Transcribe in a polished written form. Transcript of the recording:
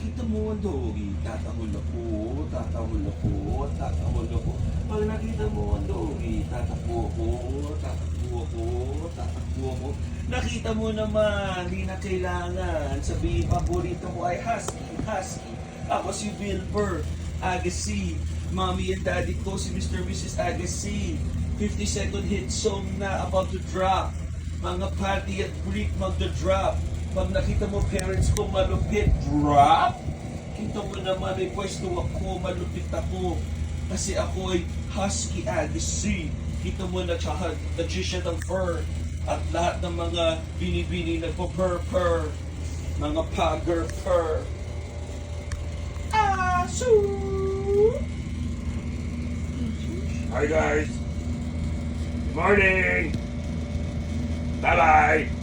nakita mo ang doggy, tatahol ako, tatahol ako, tatahol ako. Pag nakita mo ang doggy, tatakbo ako, tatakbo ako, tatakbo ako. Nakita mo naman, di na kailangan sabihin, paborito ko ay husky, husky. Ako si Wilbur Agassi. Mommy and daddy ko si Mr. and Mrs. Agassi. 50-second hit song na about to drop. Mga Patty at Brick magda-drop. Pag nakita mo parents ko malupit, drop. Kita mo naman ay pwesto ako, malupit ako. Kasi ako ay Husky Agassi. Kita mo na tsaka magician ng fur. At lahat ng mga binibini nagpo-purr-purr. Mga pugger-purr. Asu! Hi guys! Good morning! Bye-bye!